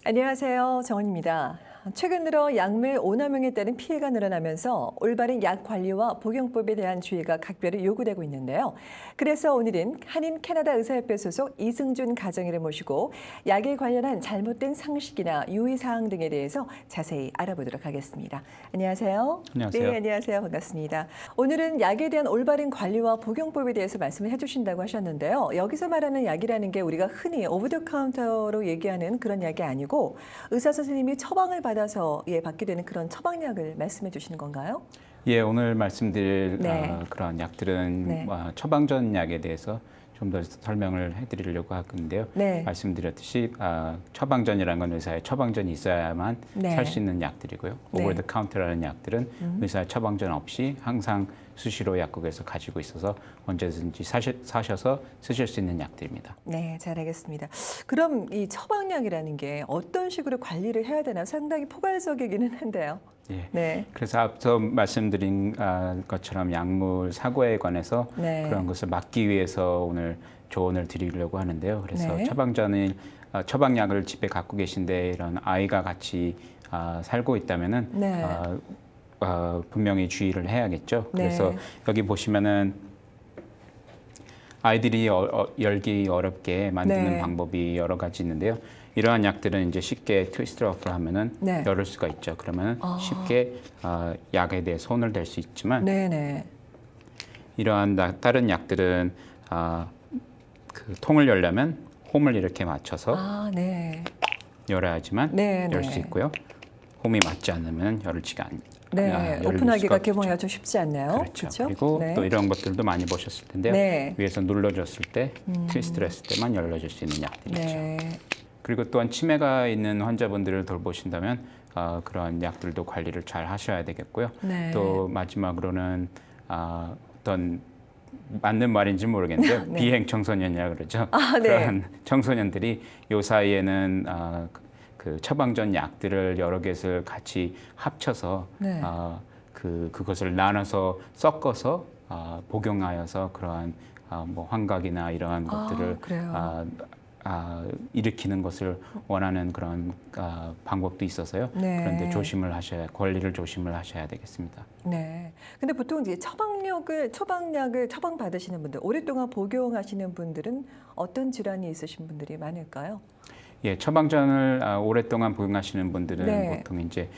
안녕하세요. 정원입니다. 최근 들어 약물 오남용에 따른 피해가 늘어나면서 올바른 약 관리와 복용법에 대한 주의가 각별히 요구되고 있는데요. 그래서 오늘은 한인 캐나다 의사협회 소속 이승준 가정의를 모시고 약에 관련한 잘못된 상식이나 유의사항 등에 대해서 자세히 알아보도록 하겠습니다. 안녕하세요. 안녕하세요. 네, 안녕하세요. 반갑습니다. 오늘은 약에 대한 올바른 관리와 복용법에 대해서 말씀을 해주신다고 하셨는데요. 여기서 말하는 약이라는 게 우리가 흔히 오브 더 카운터로 얘기하는 그런 약이 아니고 의사 선생님이 처방을 받아서 받게 되는 그런 처방약을 말씀해 주시는 건가요? 예, 오늘 말씀드릴 네. 그런 약들은 네. 처방전 약에 대해서 좀 더 설명을 해드리려고 할 건데요. 네. 말씀드렸듯이 처방전이라는 건 의사의 처방전이 있어야만 네. 살 수 있는 약들이고요. 네. 오버 더 카운터라는 약들은 의사의 처방전 없이 항상 수시로 약국에서 가지고 있어서 언제든지 사셔서 쓰실 수 있는 약들입니다. 네, 잘 알겠습니다. 그럼 이 처방약이라는 게 어떤 식으로 관리를 해야 되나 상당히 포괄적이기는 한데요. 예. 네. 그래서 앞서 말씀드린 것처럼 약물 사고에 관해서 네. 그런 것을 막기 위해서 오늘 조언을 드리려고 하는데요. 그래서 네. 처방약을 집에 갖고 계신데 이런 아이가 같이 살고 있다면은 네. 분명히 주의를 해야겠죠. 네. 그래서 여기 보시면은 아이들이 열기 어렵게 만드는 네. 방법이 여러 가지 있는데요. 이러한 약들은 이제 쉽게 트위스트 오프를 하면은 네. 열을 수가 있죠. 그러면 쉽게 약에 대해 손을 댈 수 있지만 네네. 이러한 다른 약들은 그 통을 열려면 홈을 이렇게 맞춰서 네. 열어야 하지만 네, 열 네. 수 있고요. 홈이 맞지 않으면 열리지가 네, 열릴 오픈하기가 수가 없죠. 개봉하기가 좀 쉽지 않나요? 그렇죠. 그리고 네. 또 이런 것들도 많이 보셨을 텐데요. 네. 위에서 눌러줬을 때 트위스트를 했을 때만 열려질 수 있는 약들이죠. 네. 그리고 또한 치매가 있는 환자분들을 돌보신다면 그런 약들도 관리를 잘 하셔야 되겠고요. 네. 또 마지막으로는 어떤 맞는 말인지 모르겠는데요. 네. 비행 청소년이라 그러죠. 네. 그런 청소년들이 요 사이에는 그 처방전 약들을 여러 개를 같이 합쳐서 네. 그것을 나눠서 섞어서 복용하여서 그러한 뭐 환각이나 이러한 것들을 그래요. 일으키는 것을 원하는 그런 방법도 있어서요. 네. 그런데 권리를 조심을 하셔야 되겠습니다. 네. 근데 보통 이제 처방약을 처방 받으시는 분들, 오랫동안 복용하시는 분들은 어떤 질환이 있으신 분들이 많을까요? 예, 처방전을 오랫동안 복용하시는 분들은 네. 보통 이제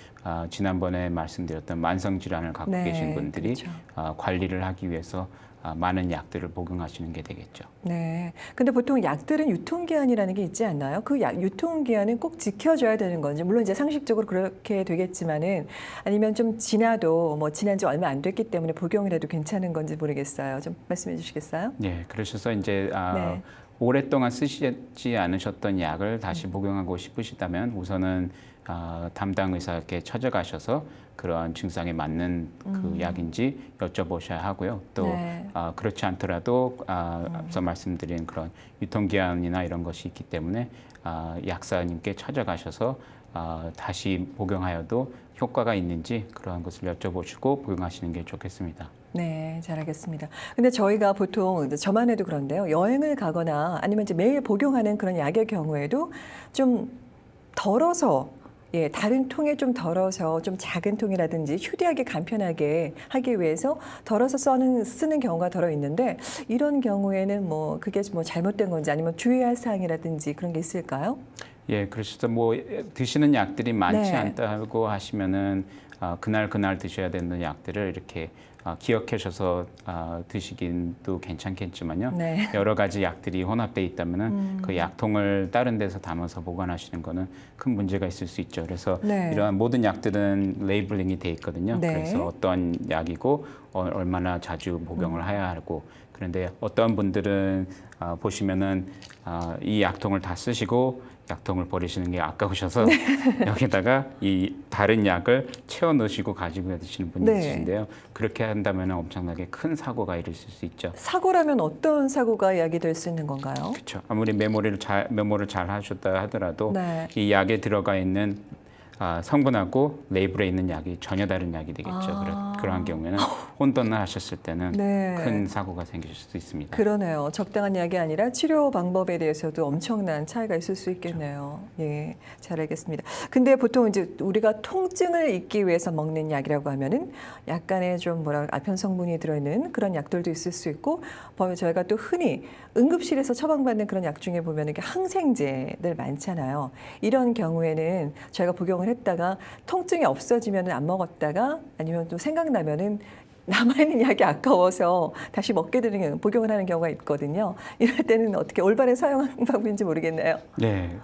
지난번에 말씀드렸던 만성 질환을 갖고 네, 계신 분들이 그렇죠. 관리를 하기 위해서 많은 약들을 복용하시는 게 되겠죠. 네. 근데 보통 약들은 유통기한이라는 게 있지 않나요? 그 약 유통기한은 꼭 지켜줘야 되는 건지, 물론 이제 상식적으로 그렇게 되겠지만은 아니면 좀 지나도 뭐 지난 지 얼마 안 됐기 때문에 복용을 해도 괜찮은 건지 모르겠어요. 좀 말씀해 주시겠어요? 예, 그러셔서 이제 네. 오랫동안 쓰시지 않으셨던 약을 다시 복용하고 싶으시다면 우선은 담당 의사께 찾아가셔서 그러한 증상에 맞는 그 약인지 여쭤보셔야 하고요. 또 네. 그렇지 않더라도 앞서 말씀드린 그런 유통기한이나 이런 것이 있기 때문에 약사님께 찾아가셔서 다시 복용하여도 효과가 있는지 그러한 것을 여쭤보시고 복용하시는 게 좋겠습니다. 네, 잘 알겠습니다. 근데 저희가 보통 저만 해도 그런데요. 여행을 가거나 아니면 이제 매일 복용하는 그런 약의 경우에도 좀 덜어서 다른 통에 좀 덜어서 좀 작은 통이라든지 휴대하기 간편하게 하기 위해서 덜어서 쓰는 경우가 덜어 있는데 이런 경우에는 뭐 그게 뭐 잘못된 건지 아니면 주의할 사항이라든지 그런 게 있을까요? 예, 그래서 뭐 드시는 약들이 많지 네. 않다고 하시면은 그날 드셔야 되는 약들을 이렇게 기억하셔서 드시긴도 괜찮겠지만요. 네. 여러 가지 약들이 혼합되어 있다면은 그 약통을 다른 데서 담아서 보관하시는 거는 큰 문제가 있을 수 있죠. 그래서 네. 이러한 모든 약들은 레이블링이 돼 있거든요. 네. 그래서 어떤 약이고 얼마나 자주 복용을 해야 하고 그런데 어떤 분들은 보시면은 이 약통을 다 쓰시고 약통을 버리시는 게 아까우셔서 여기다가 이 다른 약을 채워 넣으시고 가지고 드시는 분이 네. 있으신데요. 그렇게 한다면 엄청나게 큰 사고가 일어날 수 있죠. 사고라면 어떤 사고가 야기될 수 있는 건가요? 그렇죠. 아무리 메모를 잘 하셨다 하더라도 네. 이 약에 들어가 있는 성분하고 레이블에 있는 약이 전혀 다른 약이 되겠죠. 그러한 경우에는 혼돈을 하셨을 때는 네. 큰 사고가 생길 수도 있습니다. 그러네요. 적당한 약이 아니라 치료 방법에 대해서도 엄청난 차이가 있을 수 있겠네요. 예, 잘 알겠습니다. 근데 보통 이제 우리가 통증을 잊기 위해서 먹는 약이라고 하면은 약간의 좀 아편 성분이 들어있는 그런 약들도 있을 수 있고, 저희가 또 흔히 응급실에서 처방받는 그런 약 중에 보면 이게 항생제들 많잖아요. 이런 경우에는 저희가 복용을 했다가 통증이 없어지면 안 먹었다가 아니면 또 생각나면은 남아있는 약이 아까워서 다시 먹게 되는 복용을 하는 경우가 있거든요. 이럴 때는 어떻게 올바른 사용 방법인지 모르겠네요. 네,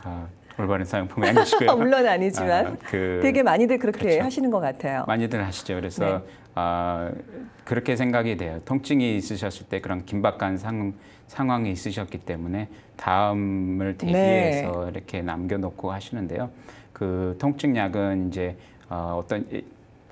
올바른 사용법이 아니시고요. 물론 아니지만 되게 많이들 그렇게 그렇죠. 하시는 것 같아요. 많이들 하시죠. 그래서 그렇게 생각이 돼요. 통증이 있으셨을 때 그런 긴박한 상황이 있으셨기 때문에 다음을 대비해서 이렇게 남겨놓고 하시는데요. 그 통증약은 이제 어떤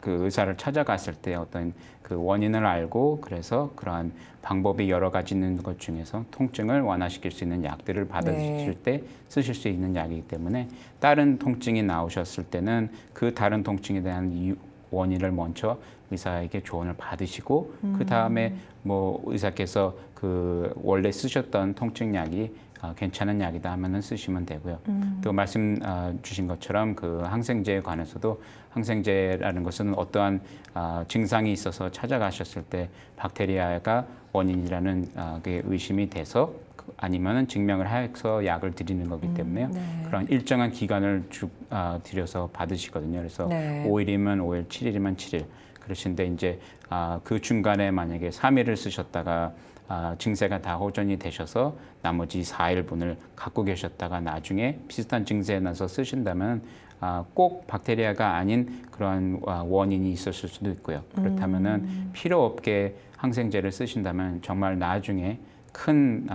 그 의사를 찾아갔을 때 어떤 그 원인을 알고 그래서 그러한 방법이 여러 가지 있는 것 중에서 통증을 완화시킬 수 있는 약들을 받으실 때 쓰실 수 있는 약이기 때문에 다른 통증이 나오셨을 때는 그 다른 통증에 대한 원인을 먼저 의사에게 조언을 받으시고 그 다음에 뭐 의사께서 그 원래 쓰셨던 통증약이 괜찮은 약이다 하면은 쓰시면 되고요. 또 말씀 주신 것처럼 그 항생제에 관해서도 항생제라는 것은 어떠한 증상이 있어서 찾아가셨을 때 박테리아가 원인이라는 게 의심이 돼서 아니면은 증명을 해서 약을 드리는 거기 때문에요. 그런 일정한 기간을 들여서 받으시거든요. 그래서 5일이면 5일, 7일이면 7일. 그러신데 이제 그 중간에 만약에 3일을 쓰셨다가 증세가 다 호전이 되셔서 나머지 4일분을 갖고 계셨다가 나중에 비슷한 증세에 나서 쓰신다면 꼭 박테리아가 아닌 그런 원인이 있었을 수도 있고요. 그렇다면은 필요 없게 항생제를 쓰신다면 정말 나중에 큰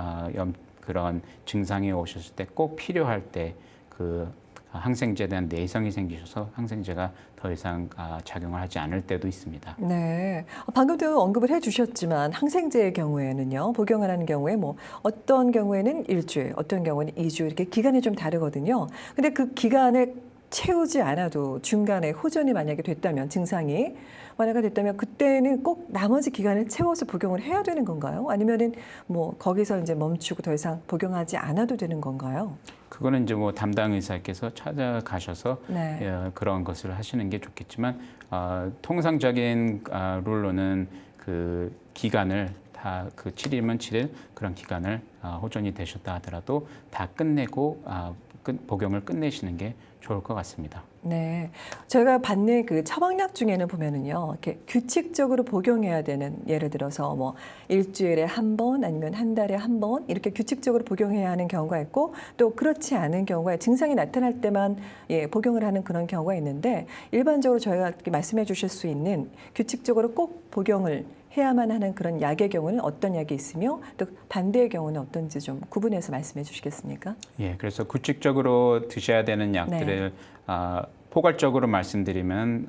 그런 증상이 오셨을 때 꼭 필요할 때 그 항생제에 대한 내성이 생기셔서 항생제가 더 이상 작용을 하지 않을 때도 있습니다. 네. 방금도 언급을 해주셨지만 항생제의 경우에는요, 복용을 하는 경우에 뭐 어떤 경우에는 일주일, 어떤 경우는 2주 이렇게 기간이 좀 다르거든요. 근데 그 기간을 채우지 않아도 중간에 호전이 만약에 됐다면 증상이 완화가 됐다면 그때는 꼭 나머지 기간을 채워서 복용을 해야 되는 건가요? 아니면은 뭐 거기서 이제 멈추고 더 이상 복용하지 않아도 되는 건가요? 그거는 이제 뭐 담당 의사께서 찾아가셔서 그런 것을 하시는 게 좋겠지만 통상적인 룰로는 그 기간을 다 그 7일이면 7일 그런 기간을 호전이 되셨다 하더라도 다 끝내고 복용을 끝내시는 게 좋을 것 같습니다. 네, 저희가 받는 그 처방약 중에는 보면은요, 이렇게 규칙적으로 복용해야 되는, 예를 들어서 뭐 일주일에 한 번 아니면 한 달에 한 번 이렇게 규칙적으로 복용해야 하는 경우가 있고 또 그렇지 않은 경우가 증상이 나타날 때만 복용을 하는 그런 경우가 있는데 일반적으로 저희가 이렇게 말씀해 주실 수 있는 규칙적으로 꼭 복용을 해야만 하는 그런 약의 경우는 어떤 약이 있으며 또 반대의 경우는 어떤지 좀 구분해서 말씀해 주시겠습니까? 예, 그래서 규칙적으로 드셔야 되는 약들을 포괄적으로 말씀드리면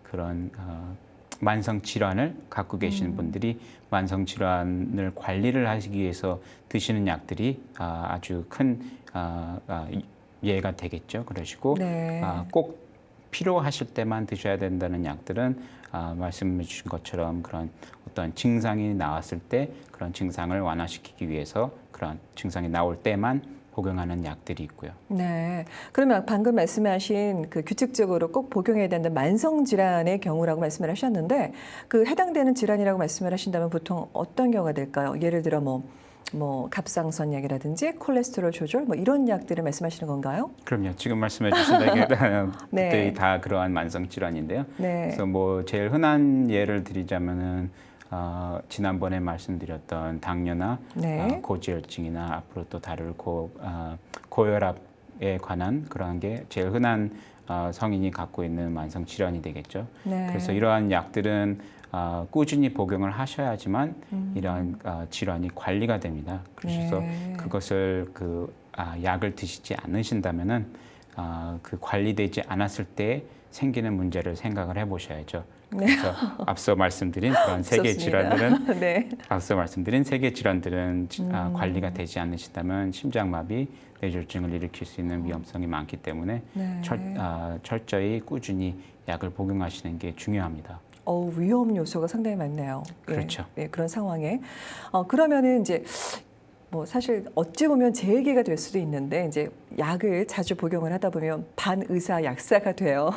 그런 만성 질환을 갖고 계신 분들이 만성 질환을 관리를 하시기 위해서 드시는 약들이 아주 큰 예가 되겠죠. 그러시고 꼭 필요하실 때만 드셔야 된다는 약들은 말씀해 주신 것처럼 그런 어떤 증상이 나왔을 때 그런 증상을 완화시키기 위해서 그런 증상이 나올 때만 복용하는 약들이 있고요. 네. 그러면 방금 말씀하신 그 규칙적으로 꼭 복용해야 된다는 만성 질환의 경우라고 말씀을 하셨는데 그 해당되는 질환이라고 말씀을 하신다면 보통 어떤 경우가 될까요? 예를 들어 뭐 갑상선 약이라든지 콜레스테롤 조절 뭐 이런 약들을 말씀하시는 건가요? 그럼요. 지금 말씀해 주신 것들이 다 그러한 만성 질환인데요. 그래서 뭐 제일 흔한 예를 드리자면은 지난번에 말씀드렸던 당뇨나 고지혈증이나 앞으로 또 다룰 고혈압에 관한 그러한 게 제일 흔한 성인이 갖고 있는 만성 질환이 되겠죠. 그래서 이러한 약들은 꾸준히 복용을 하셔야지만 이러한 질환이 관리가 됩니다. 그래서 그것을 약을 드시지 않으신다면은 그 관리되지 않았을 때 생기는 문제를 생각을 해보셔야죠. 그래서 앞서 말씀드린 그런 세계 질환들은 네. 앞서 말씀드린 세계 질환들은 관리가 되지 않으시다면 심장마비, 뇌졸중을 일으킬 수 있는 위험성이 많기 때문에 네. 철저히 꾸준히 약을 복용하시는 게 중요합니다. 위험 요소가 상당히 많네요. 그렇죠. 예, 그런 상황에 그러면은 이제 뭐 사실 어찌 보면 제 얘기가 될 수도 있는데 이제 약을 자주 복용을 하다 보면 반의사 약사가 돼요.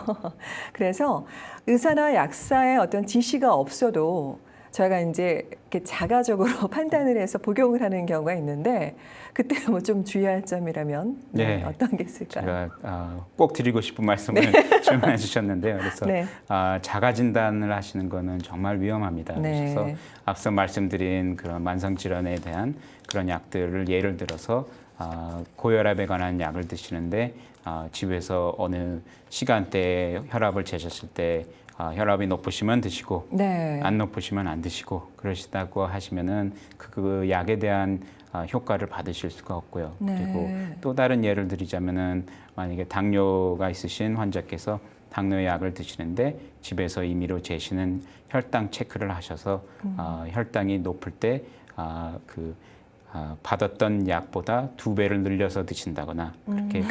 그래서 의사나 약사의 어떤 지시가 없어도 저희가 이제 이렇게 자가적으로 판단을 해서 복용을 하는 경우가 있는데 그때 뭐 좀 주의할 점이라면 네. 어떤 게 있을까요? 제가 꼭 드리고 싶은 말씀을 질문해 주셨는데요. 그래서 네. 자가 진단을 하시는 거는 정말 위험합니다. 네. 그래서 앞서 말씀드린 그런 만성 질환에 대한 그런 약들을 예를 들어서 고혈압에 관한 약을 드시는데 집에서 어느 시간대에 혈압을 재셨을 때 혈압이 높으시면 드시고 네. 안 높으시면 안 드시고 그러시다고 하시면은 그 약에 대한 효과를 받으실 수가 없고요. 네. 그리고 또 다른 예를 드리자면은 만약에 당뇨가 있으신 환자께서 당뇨 약을 드시는데 집에서 임의로 재시는 혈당 체크를 하셔서 혈당이 높을 때 받았던 약보다 2배를 늘려서 드신다거나 그렇게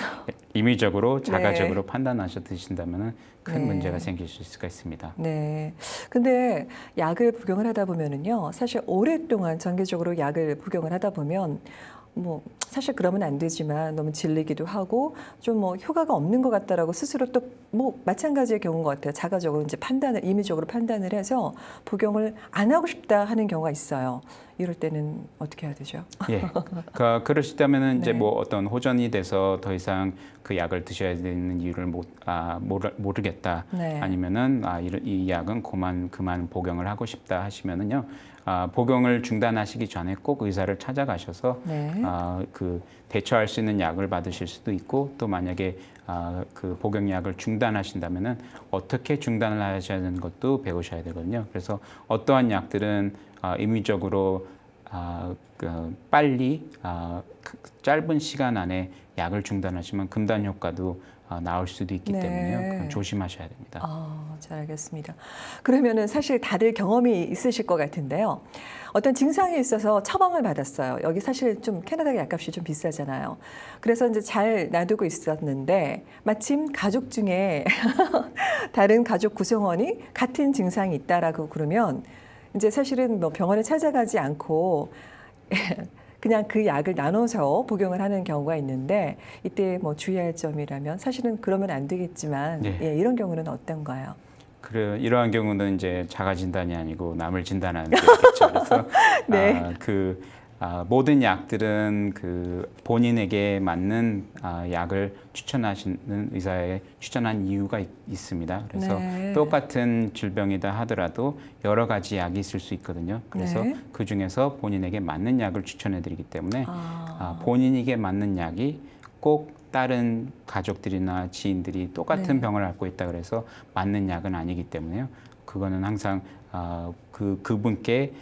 임의적으로 자가적으로 판단하셔 드신다면 큰 문제가 생길 수가 있습니다. 네. 근데 약을 복용을 하다 보면은요, 사실 오랫동안 장기적으로 약을 복용을 하다 보면 뭐 사실 그러면 안 되지만 너무 질리기도 하고 좀 뭐 효과가 없는 것 같다라고 스스로 또 뭐 마찬가지의 경우인 것 같아요. 자가적으로 이제 임의적으로 판단을 해서 복용을 안 하고 싶다 하는 경우가 있어요. 이럴 때는 어떻게 해야 되죠? 예. 그러시다면은 이제 네. 뭐 어떤 호전이 돼서 더 이상 그 약을 드셔야 되는 이유를 모르겠다. 네. 아니면은 이 약은 그만 복용을 하고 싶다 하시면은요. 복용을 중단하시기 전에 꼭 의사를 찾아가셔서 네. 그 대처할 수 있는 약을 받으실 수도 있고 또 만약에 그 복용약을 중단하신다면은 어떻게 중단을 하셔야 되는 것도 배우셔야 되거든요. 그래서 어떠한 약들은 임의적으로 빨리 짧은 시간 안에 약을 중단하시면 금단 효과도 나올 수도 있기 네. 때문에요. 그건 조심하셔야 됩니다. 잘 알겠습니다. 그러면은 사실 다들 경험이 있으실 것 같은데요. 어떤 증상이 있어서 처방을 받았어요. 여기 사실 좀 캐나다가 약값이 좀 비싸잖아요. 그래서 이제 잘 놔두고 있었는데 마침 가족 중에 다른 가족 구성원이 같은 증상이 있다라고 그러면 이제 사실은 뭐 병원에 찾아가지 않고 그냥 그 약을 나눠서 복용을 하는 경우가 있는데 이때 뭐 주의할 점이라면 사실은 그러면 안 되겠지만 네. 예, 이런 경우는 어떤가요? 이러한 경우는 이제 자가 진단이 아니고 남을 진단하는 거겠죠. 그래서 네. 모든 약들은 그 본인에게 맞는 약을 추천하시는 의사의 추천한 이유가 있습니다. 그래서 네. 똑같은 질병이다 하더라도 여러 가지 약이 있을 수 있거든요. 그래서 네. 그 중에서 본인에게 맞는 약을 추천해드리기 때문에 본인에게 맞는 약이 꼭 다른 가족들이나 지인들이 똑같은 네. 병을 앓고 있다 그래서 맞는 약은 아니기 때문에요. 그거는 항상 그분께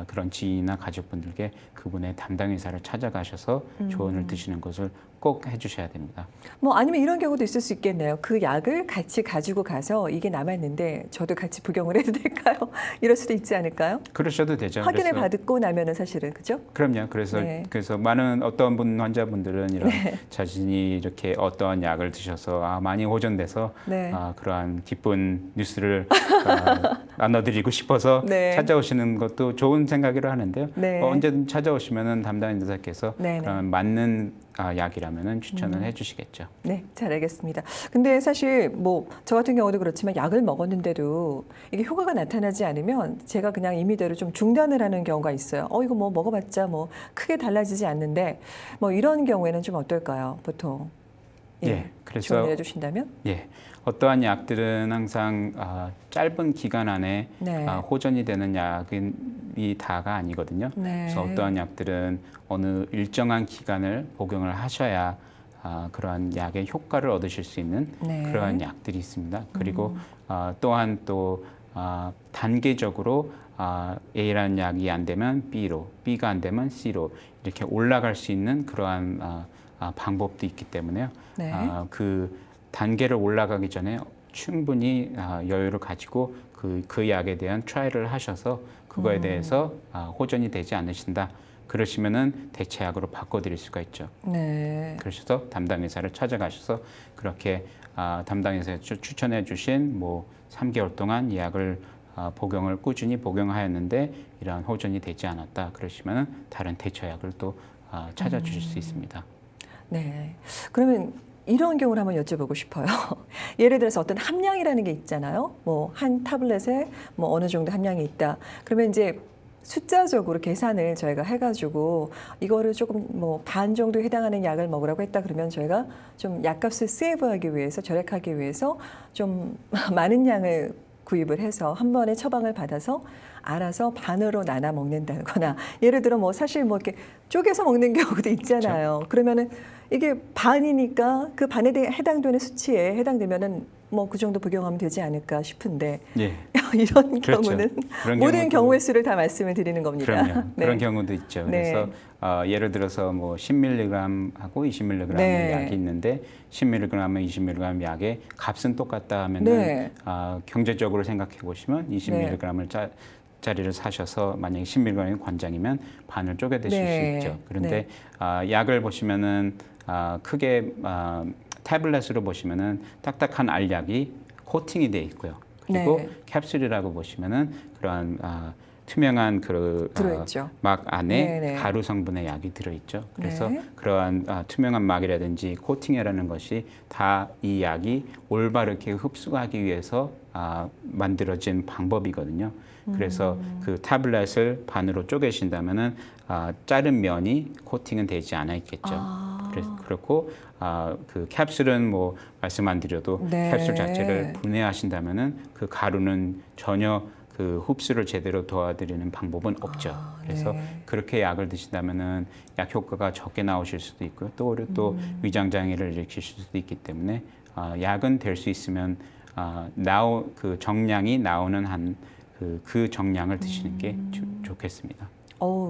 그런 지인이나 가족분들께 그분의 담당 의사를 찾아가셔서 조언을 드시는 것을 꼭 해주셔야 됩니다. 뭐 아니면 이런 경우도 있을 수 있겠네요. 그 약을 같이 가지고 가서 이게 남았는데 저도 같이 복용을 해도 될까요? 이럴 수도 있지 않을까요? 그러셔도 되죠. 확인을 그래서 받고 나면은 사실은 그죠? 그럼요. 그래서 네. 많은 어떤 환자분들은 이런 자신이 이렇게 어떠한 약을 드셔서 많이 호전돼서 네. 그러한 기쁜 뉴스를 나눠드리고 싶어서 네. 찾아오시는 것도 좋은 생각이라 하는데요. 네. 언제든 찾아오시면은 담당 의사께서 네네. 그런 맞는 약이라면은 추천을 해주시겠죠. 네, 잘 알겠습니다. 근데 사실 뭐 저 같은 경우도 그렇지만 약을 먹었는데도 이게 효과가 나타나지 않으면 제가 그냥 임의대로 좀 중단을 하는 경우가 있어요. 이거 뭐 먹어봤자 뭐 크게 달라지지 않는데 뭐 이런 경우에는 좀 어떨까요? 보통 그래서 조언을 해주신다면? 어떠한 약들은 항상 짧은 기간 안에 네. 호전이 되는 약이 다가 아니거든요. 네. 그래서 어떠한 약들은 어느 일정한 기간을 복용을 하셔야 그러한 약의 효과를 얻으실 수 있는 네. 그러한 약들이 있습니다. 그리고 또한 단계적으로 A라는 약이 안 되면 B로, B가 안 되면 C로 이렇게 올라갈 수 있는 그러한 방법도 있기 때문에요. 네. 그 단계를 올라가기 전에 충분히 여유를 가지고 그 약에 대한 트라이를 하셔서 그거에 대해서 호전이 되지 않으신다. 그러시면은 대체약으로 바꿔드릴 수가 있죠. 네. 그러셔서 담당 의사를 찾아가셔서 그렇게 담당 의사가 추천해 주신 뭐 3개월 동안 이 약을 복용을 꾸준히 복용하였는데 이러한 호전이 되지 않았다. 그러시면은 다른 대처약을 또 찾아주실 수 있습니다. 네. 그러면 이런 경우를 한번 여쭤보고 싶어요. 예를 들어서 어떤 함량이라는 게 있잖아요. 뭐 한 타블렛에 뭐 어느 정도 함량이 있다. 그러면 이제 숫자적으로 계산을 저희가 해가지고 이거를 조금 뭐 반 정도 해당하는 약을 먹으라고 했다 그러면 저희가 좀 약값을 세이브하기 위해서 절약하기 위해서 좀 많은 양을 구입을 해서 한 번에 처방을 받아서 알아서 반으로 나눠 먹는다거나 예를 들어 뭐 사실 뭐 이렇게 쪼개서 먹는 경우도 있잖아요. 그러면은 이게 반이니까 그 반에 해당되는 수치에 해당되면은 뭐 그 정도 복용하면 되지 않을까 싶은데 예. 이런 그렇죠. 경우는 그런 모든 경우도- 경우의 수를 다 말씀을 드리는 겁니다. 그럼요. 네. 그런 경우도 있죠. 네. 그래서 예를 들어서 뭐 10mg하고 20mg의 네. 약이 있는데 10mg과 20mg 약의 값은 똑같다 하면은 네. 경제적으로 생각해 보시면 20mg을 짜리를 사셔서 만약에 10mg이 관장이면 반을 쪼개 드실 네. 수 있죠. 그런데 약을 보시면은 크게 태블릿으로 보시면은 딱딱한 알약이 코팅이 돼 있고요. 그리고 네. 캡슐이라고 보시면은 그러한 투명한 들어있죠. 막 안에 네네. 가루 성분의 약이 들어있죠. 그래서 네. 그러한 투명한 막이라든지 코팅이라는 것이 다 이 약이 올바르게 흡수하기 위해서 만들어진 방법이거든요. 그래서 그 타블렛을 반으로 쪼개신다면은 자른 면이 코팅은 되지 않아 있겠죠. 그렇고 그 캡슐은 뭐 말씀 안 드려도 네. 캡슐 자체를 분해하신다면은 그 가루는 전혀 그 흡수를 제대로 도와드리는 방법은 없죠. 그래서 네. 그렇게 약을 드신다면은 약 효과가 적게 나오실 수도 있고요. 또 위장 장애를 일으키실 수도 있기 때문에 약은 될 수 있으면 그 정량이 나오는 한 그 정량을 드시는 게 좋겠습니다.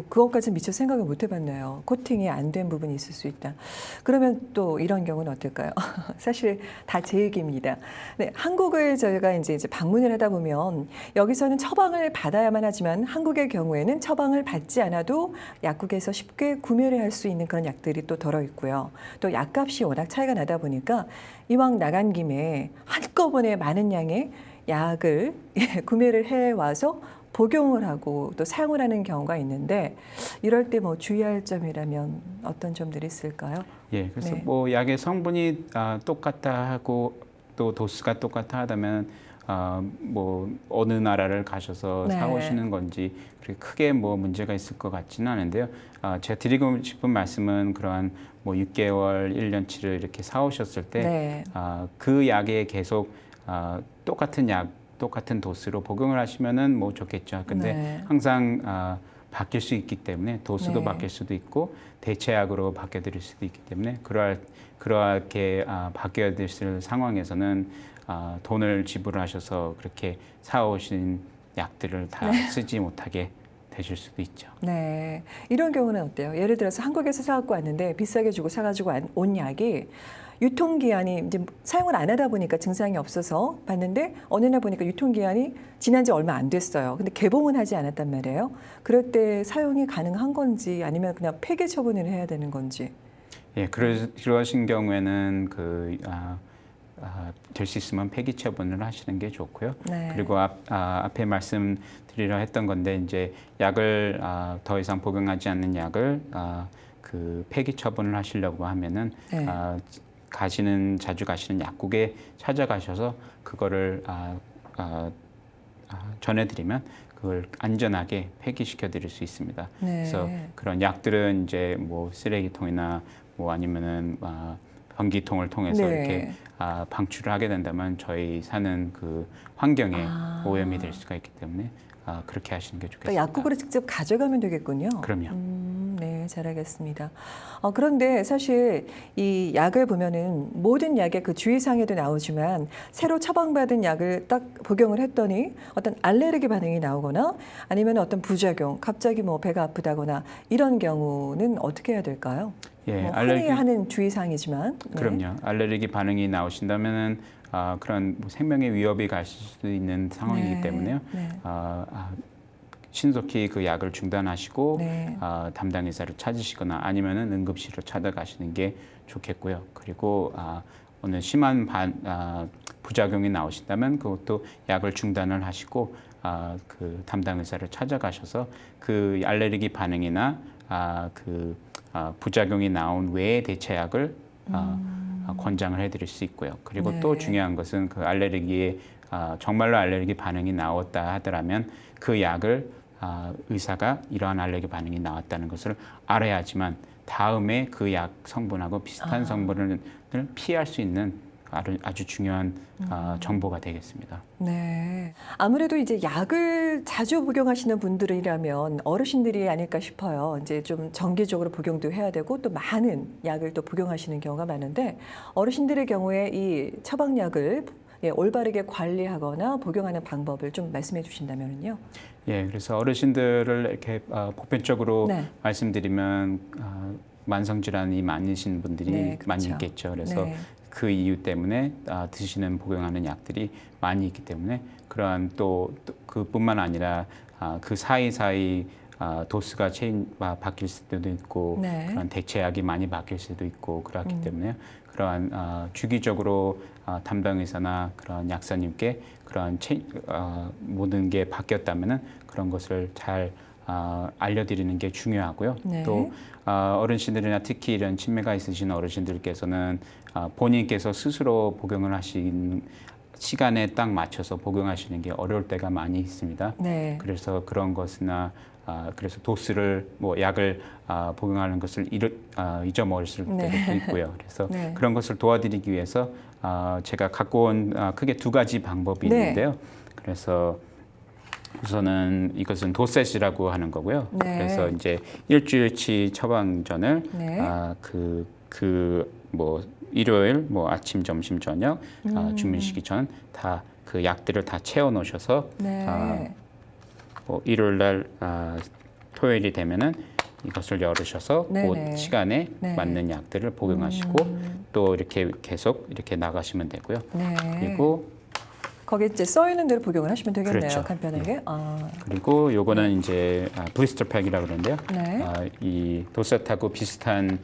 그것까지 미처 생각을 못 해봤네요. 코팅이 안 된 부분이 있을 수 있다. 그러면 또 이런 경우는 어떨까요? 사실 다 제 얘기입니다. 네, 한국을 저희가 이제 방문을 하다 보면 여기서는 처방을 받아야만 하지만 한국의 경우에는 처방을 받지 않아도 약국에서 쉽게 구매를 할 수 있는 그런 약들이 또 들어 있고요. 또 약값이 워낙 차이가 나다 보니까 이왕 나간 김에 한꺼번에 많은 양의 약을 구매를 해 와서 복용을 하고 또 사용을 하는 경우가 있는데 이럴 때 뭐 주의할 점이라면 어떤 점들이 있을까요? 예, 그래서 네. 뭐 약의 성분이 똑같다 하고 또 도수가 똑같다 하다면 뭐 어느 나라를 가셔서 네. 사오시는 건지 그렇게 크게 뭐 문제가 있을 것 같지는 않은데요. 제가 드리고 싶은 말씀은 그러한 뭐 6개월, 1년치를 이렇게 사오셨을 때 네. 그 약에 계속 똑같은 도수로 복용을 하시면은 뭐 좋겠죠. 근데 네. 항상 바뀔 수 있기 때문에 도수도 네. 바뀔 수도 있고 대체약으로 바뀌어드릴 수도 있기 때문에 그렇게 바뀌어드릴 상황에서는 돈을 지불하셔서 그렇게 사오신 약들을 다 쓰지 못하게 되실 수도 있죠. 네. 이런 경우는 어때요? 예를 들어서 한국에서 사갖고 왔는데 비싸게 주고 사가지고 온 약이 유통기한이 이제 사용을 안 하다 보니까 증상이 없어서 봤는데 어느 날 보니까 유통기한이 지난 지 얼마 안 됐어요. 근데 개봉은 하지 않았단 말이에요. 그럴 때 사용이 가능한 건지 아니면 그냥 폐기 처분을 해야 되는 건지. 예, 그러신 경우에는 될 수 있으면 폐기 처분을 하시는 게 좋고요. 네. 그리고 앞에 말씀드리려 했던 건데 이제 약을 더 이상 복용하지 않는 약을 그 폐기 처분을 하시려고 하면은 네. 자주 가시는 약국에 찾아가셔서 그거를 전해드리면 그걸 안전하게 폐기시켜 드릴 수 있습니다. 네. 그래서 그런 약들은 이제 뭐 쓰레기통이나 뭐 아니면은 변기통을 통해서 네. 이렇게 방출을 하게 된다면 저희 사는 그 환경에 오염이 될 수가 있기 때문에 그렇게 하시는 게 좋겠습니다. 그러니까 약국으로 직접 가져가면 되겠군요. 그럼요. 네, 잘 알겠습니다. 그런데 사실 이 약을 보면은 모든 약의 그 주의사항에도 나오지만 새로 처방받은 약을 딱 복용을 했더니 어떤 알레르기 반응이 나오거나 아니면 어떤 부작용, 갑자기 뭐 배가 아프다거나 이런 경우는 어떻게 해야 될까요? 예, 뭐 흔히 하는 주의사항이지만. 네. 그럼요. 알레르기 반응이 나오신다면은 그런 뭐 생명의 위협이 갈 수도 있는 상황이기 네. 때문에요. 네. 신속히 그 약을 중단하시고 네. 담당 의사를 찾으시거나 아니면은 응급실을 찾아가시는 게 좋겠고요. 그리고 오늘 심한 부작용이 나오신다면 그것도 약을 중단을 하시고 그 담당 의사를 찾아가셔서 그 알레르기 반응이나 부작용이 나온 외의 대체약을 권장을 해드릴 수 있고요. 그리고 네. 또 중요한 것은 그 알레르기에 정말로 알레르기 반응이 나왔다 하더라면 그 약을 의사가 이러한 알레르기 반응이 나왔다는 것을 알아야지만 다음에 그 약 성분하고 비슷한 성분을 피할 수 있는 아주 중요한 정보가 되겠습니다. 네. 아무래도 이제 약을 자주 복용하시는 분들이라면 어르신들이 아닐까 싶어요. 이제 좀 정기적으로 복용도 해야 되고 또 많은 약을 또 복용하시는 경우가 많은데 어르신들의 경우에 이 처방약을 올바르게 관리하거나 복용하는 방법을 좀 말씀해 주신다면요. 예, 그래서 어르신들을 이렇게 보편적으로 네. 말씀드리면 만성 질환이 많으신 분들이 네, 많이 그렇죠. 있겠죠. 그래서 네. 그 이유 때문에 드시는 복용하는 약들이 많이 있기 때문에 그러한 또 그뿐만 아니라 그 사이사이 도수가 바뀔 수도 있고 네. 그런 대체약이 많이 바뀔 수도 있고 그렇기 때문에 그러한 주기적으로 담당 의사나 그런 약사님께 그런 모든 게 바뀌었다면은 그런 것을 잘 알려드리는 게 중요하고요. 네. 또 어르신들이나 특히 이런 치매가 있으신 어르신들께서는 본인께서 스스로 복용을 하시는 시간에 딱 맞춰서 복용하시는 게 어려울 때가 많이 있습니다. 네. 그래서 그런 것이나 그래서 도수를 약을 복용하는 것을 잊어먹었을 네. 때도 있고요. 그래서 네. 그런 것을 도와드리기 위해서 제가 갖고 온 크게 두 가지 방법이 네. 있는데요. 그래서 우선은 이것은 도셋이라고 하는 거고요. 네. 그래서 이제 일주일치 처방전을 네. 일요일 아침, 점심, 저녁 주무시기 전 다 그 약들을 다 채워 놓으셔서 네. 일요일 날 토요일이 되면은 이것을 열으셔서 네네. 그 시간에 네. 맞는 약들을 복용하시고 또 이렇게 계속 이렇게 나가시면 되고요. 네. 그리고 거기 이제 써 있는 대로 복용을 하시면 되겠네요. 그렇죠. 간편하게. 그리고 요거는 이제 블리스터 팩이라고 그러는데요. 네. 이 도셋하고 비슷한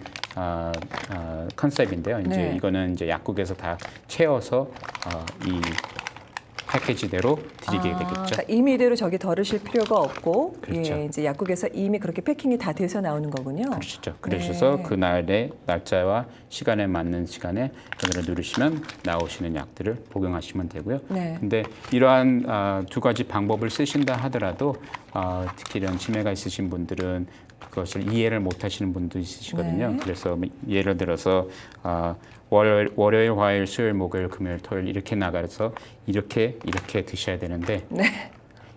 컨셉인데요. 이제 네. 이거는 이제 약국에서 다 채워서 이 패키지대로 드리게 되겠죠. 그러니까 임의대로 저기 덜으실 필요가 없고, 그렇죠. 예, 이제 약국에서 이미 그렇게 패킹이 다 돼서 나오는 거군요. 그러시죠. 그러셔서 네. 그 날의 날짜와 시간에 맞는 시간에 여기를 누르시면 나오시는 약들을 복용하시면 되고요. 네. 근데 이러한 두 가지 방법을 쓰신다 하더라도 특히 이런 치매가 있으신 분들은 그것을 이해를 못 하시는 분도 있으시거든요. 네. 그래서 예를 들어서 월요일, 화요일, 수요일, 목요일, 금요일, 토요일 이렇게 나가서 이렇게 드셔야 되는데 네.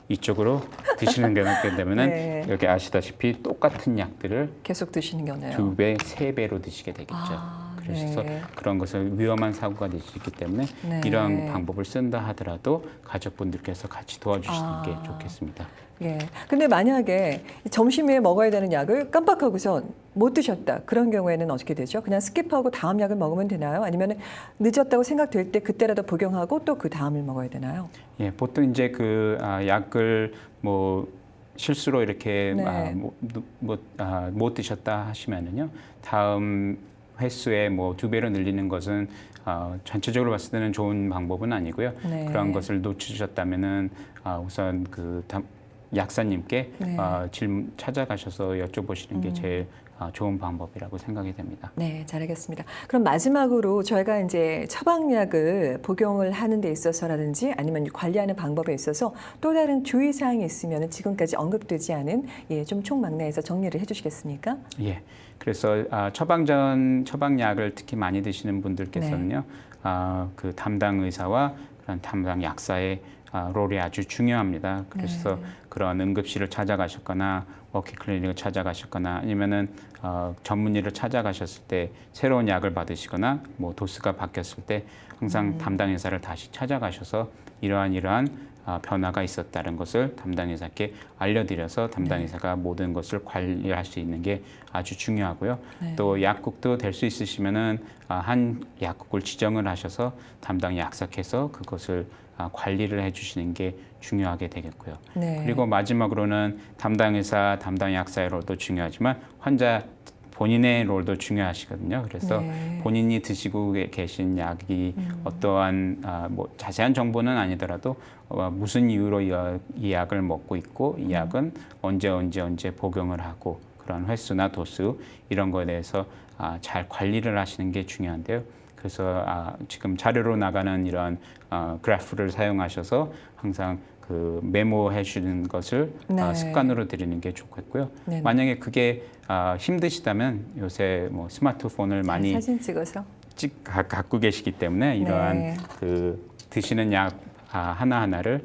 이쪽으로 드시는 게 낫게 되면은 네. 여기 아시다시피 똑같은 약들을 계속 드시는 거네요. 2배, 3배로 드시게 되겠죠. 그래서 네. 그런 것을 위험한 사고가 될 수 있기 때문에 네. 이러한 방법을 쓴다 하더라도 가족분들께서 같이 도와주시는 게 아. 좋겠습니다. 예. 근데 만약에 점심에 먹어야 되는 약을 깜빡하고서 못 드셨다. 그런 경우에는 어떻게 되죠? 그냥 스킵하고 다음 약을 먹으면 되나요? 아니면 늦었다고 생각될 때 그때라도 복용하고 또 그 다음을 먹어야 되나요? 예, 보통 이제 그 약을 실수로 이렇게 네. 못 드셨다 하시면은요. 다음 횟수에 2배로 늘리는 것은 전체적으로 봤을 때는 좋은 방법은 아니고요. 네. 그런 것을 놓치셨다면은 우선 그 약사님께 네. 질문 찾아가셔서 여쭤보시는 게 제일 좋은 방법이라고 생각이 됩니다. 네, 잘 알겠습니다. 그럼 마지막으로 저희가 이제 처방약을 복용을 하는 데 있어서라든지 아니면 관리하는 방법에 있어서 또 다른 주의사항이 있으면 지금까지 언급되지 않은 좀 총망라해서 정리를 해주시겠습니까? 예. 그래서 처방약을 특히 많이 드시는 분들께서는요, 그 담당 의사와 그런 담당 약사의 롤이 아주 중요합니다. 그래서 네. 그런 응급실을 찾아가셨거나 워킹 클리닉을 찾아가셨거나 아니면은 전문의를 찾아가셨을 때 새로운 약을 받으시거나 뭐 도수가 바뀌었을 때 항상 담당 의사를 다시 찾아가셔서 이러한 변화가 있었다는 것을 담당 의사께 알려드려서 담당 의사가 모든 것을 관리할 수 있는 게 아주 중요하고요. 네. 또 약국도 될 수 있으시면은 한 약국을 지정을 하셔서 담당 약사께서 그것을 관리를 해주시는 게 중요하게 되겠고요. 네. 그리고 마지막으로는 담당 의사, 담당 약사의 롤도 중요하지만 환자 본인의 롤도 중요하시거든요. 그래서 네. 본인이 드시고 계신 약이 어떠한 뭐 자세한 정보는 아니더라도 무슨 이유로 이 약을 먹고 있고 이 약은 언제 복용을 하고 그런 횟수나 도수 이런 거에 대해서 잘 관리를 하시는 게 중요한데요. 그래서 지금 자료로 나가는 이런 그래프를 사용하셔서 항상 그 메모해 주는 것을 네. 습관으로 들이는 게 좋겠고요. 네네. 만약에 그게 힘드시다면 요새 뭐 스마트폰을 많이 사진 찍어서. 갖고 계시기 때문에 이러한 네. 그 드시는 약 하나하나를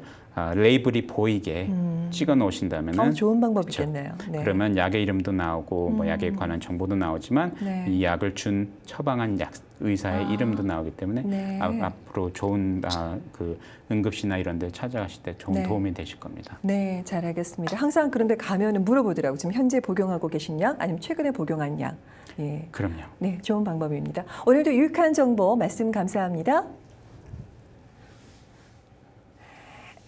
레이블이 보이게 찍어 놓으신다면은 좋은 방법이겠네요. 네. 그러면 약의 이름도 나오고 뭐 약에 관한 정보도 나오지만 네. 이 약을 준 처방한 약 의사의 이름도 나오기 때문에 네. 앞으로 좋은 그 응급실이나 이런 데 찾아가실 때 좋은 네. 도움이 되실 겁니다. 네, 잘 알겠습니다. 항상 그런데 가면은 물어보더라고요. 지금 현재 복용하고 계신 약, 아니면 최근에 복용한 약. 예. 그럼요. 네, 좋은 방법입니다. 오늘도 유익한 정보 말씀 감사합니다.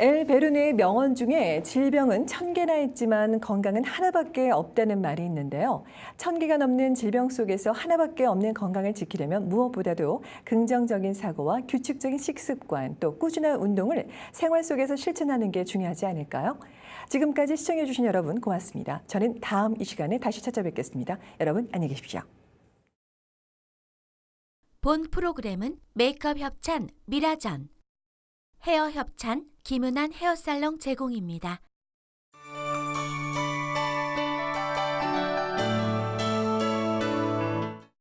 엘 베르누의 명언 중에 질병은 1000개나 있지만 건강은 하나밖에 없다는 말이 있는데요. 1000개가 넘는 질병 속에서 하나밖에 없는 건강을 지키려면 무엇보다도 긍정적인 사고와 규칙적인 식습관, 또 꾸준한 운동을 생활 속에서 실천하는 게 중요하지 않을까요? 지금까지 시청해주신 여러분 고맙습니다. 저는 다음 이 시간에 다시 찾아뵙겠습니다. 여러분 안녕히 계십시오. 본 프로그램은 메이크업 협찬 미라전, 헤어 협찬 김은한 헤어살롱 제공입니다.